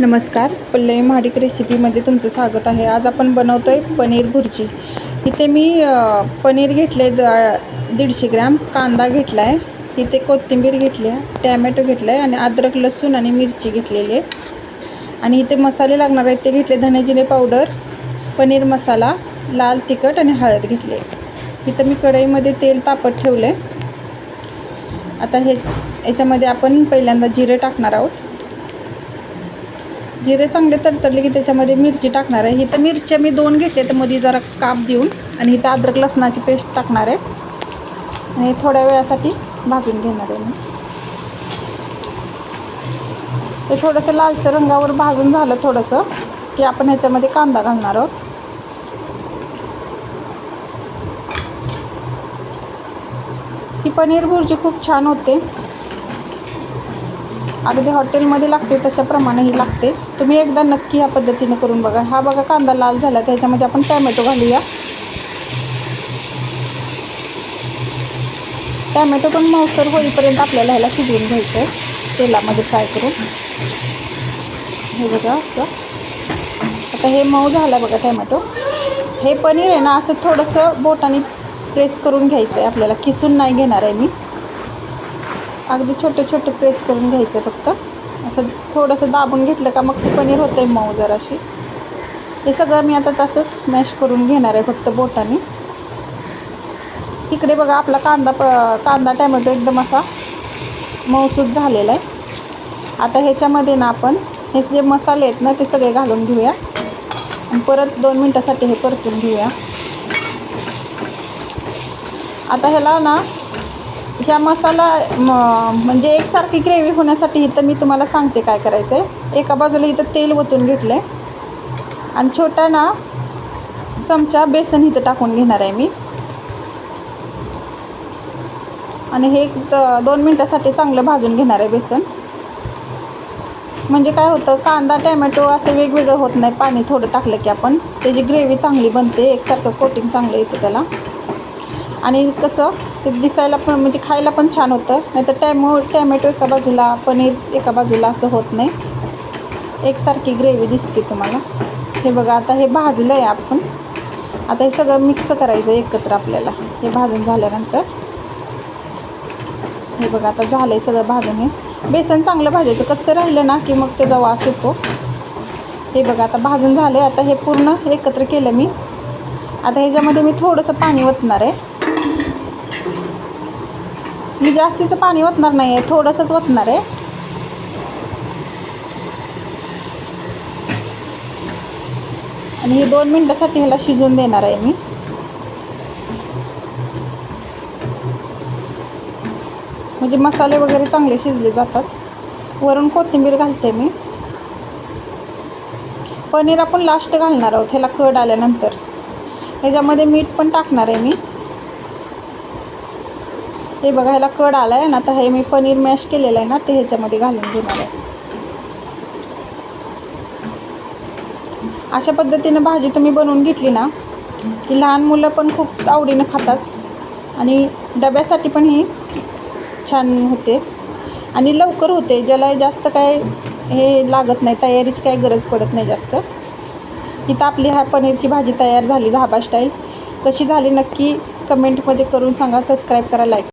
नमस्कार, पल्लवी महाडिक रेसिपीमध्ये तुमचं स्वागत आहे. आज आपण बनवतो आहे पनीर भुर्जी. इथे मी पनीर घेतले 150 ग्रॅम, कांदा घेतला आहे, इथे कोथिंबीर घेतली आहे, टॅमॅटो घेतला आहे आणि अद्रक लसूण आणि मिरची घेतलेली आहे. आणि इथे मसाले लागणार आहेत ते घेतले धने जिरे पावडर, पनीर मसाला, लाल तिखट आणि हळद घेतले. इथं मी कढईमध्ये तेल तापत ठेवले. आता याच्यामध्ये आपण पहिल्यांदा जिरे टाकणार आहोत. जिरे चांगले तडतडले की त्याच्यामध्ये मिरची टाकणार आहे. इथं मिरच्या मी 2 घेतले, तर मध्ये जरा काप देऊन, आणि इथं अद्रक लसणाची पेस्ट टाकणार आहे आणि थोड्या वेळासाठी भाजून घेणार आहे मी. ते थोडंसं लालसर रंगावर भाजून झालं थोडंसं की आपण ह्याच्यामध्ये कांदा घालणार आहोत. ही पनीर भुर्जी खूप छान होते, अगदी हॉटेलमध्ये लागते तशाप्रमाणे ही लागते. तुम्ही एकदा नक्की ह्या पद्धतीने करून बघा. हा बघा कांदा लाल झाला, त्याच्यामध्ये आपण टॅमॅटो घालूया. टॅमॅटो पण मऊसर होईपर्यंत आपल्याला ह्याला शिजवून घ्यायचं आहे तेलामध्ये फ्राय करून. हे बघा असं. आता हे मऊ झालं बघा टॅमॅटो. हे पनीर आहे ना, असं थोडंसं बोटाने प्रेस करून घ्यायचं आहे आपल्याला, किसून नाही घेणार आहे मी. अगदी छोटे छोटे प्रेस करून घ्यायचं, फक्त असं थोडंसं दाबून घेतलं का मग ते पनीर होतं आहे मऊ जराशी. हे सगळं मी आता तसंच मॅश करून घेणार आहे फक्त बोटाने. इकडे बघा आपला कांदा टॅमॅटो एकदम असा मऊसूत झालेला आहे. आता ह्याच्यामध्ये ना आपण हे जे मसाले आहेत ना ते सगळे घालून घेऊया आणि परत 2 मिनटासाठी हे परतून घेऊया. आता ह्याला ना ह्या मसाला म्हणजे एकसारखी ग्रेव्ही होण्यासाठी इथं मी तुम्हाला सांगते काय करायचं आहे. एका बाजूला इथं तेल ओतून घेतलं आहे आणि छोटा ना चमचा बेसन इथं टाकून घेणार आहे मी. आणि हे 2 मिनटासाठी चांगलं भाजून घेणार आहे बेसन. म्हणजे काय होतं, कांदा टॅमॅटो असं वेगवेगळं होत नाही. पाणी थोडं टाकलं की आपण त्याची ग्रेव्ही चांगली बनते, एकसारखं कोटिंग चांगलं येतं त्याला. आणि कसं ते दिसायला पण म्हणजे खायला पण छान होतं. नाही तर टॅमॅटो एका बाजूला, पनीर एका बाजूला असं होत नाही, एकसारखी ग्रेव्ही दिसते तुम्हाला. हे बघा आता हे भाजलं आहे आपण. आता हे सगळं मिक्स करायचं एकत्र आपल्याला. हे भाजून झाल्यानंतर हे बघा आता झालं आहे सगळं भाजून. हे बेसन चांगलं भाजायचं, कच्चं राहिलं ना की मग त्याचा वास येतो. हे बघा आता भाजून झालं आहे. आता हे पूर्ण एकत्र केलं मी. आता ह्याच्यामध्ये मी थोडंसं पाणी ओतणार आहे. मी जास्तीचं पाणी ओतणार नाही आहे, थोडंसंच ओतणार आहे. आणि हे 2 मिनटासाठी ह्याला शिजवून देणार आहे मी. म्हणजे मसाले वगैरे चांगले शिजले जातात. वरून कोथिंबीर घालते मी. पनीर आपण लास्ट घालणार आहोत ह्याला कड आल्यानंतर. ह्याच्यामध्ये मीठ पण टाकणार आहे मी. हे बघा ह्याला कड आला आहे ना, आता हे मी पनीर मॅश केलेलं आहे ना ते ह्याच्यामध्ये घालून घेणार आहे. अशा पद्धतीने भाजी तुम्ही बनवून घेतली ना की लहान मुलं पण खूप आवडीनं खातात आणि डब्यासाठी पण ही छान होते आणि लवकर होते. ज्याला जास्त काय हे लागत नाही, तयारीची काही गरज पडत नाही जास्त. इथं आपली ह्या पनीरची भाजी तयार झाली धाबा स्टाईल. कशी झाली नक्की कमेंटमध्ये करून सांगा. सबस्क्राईब करा, लाईक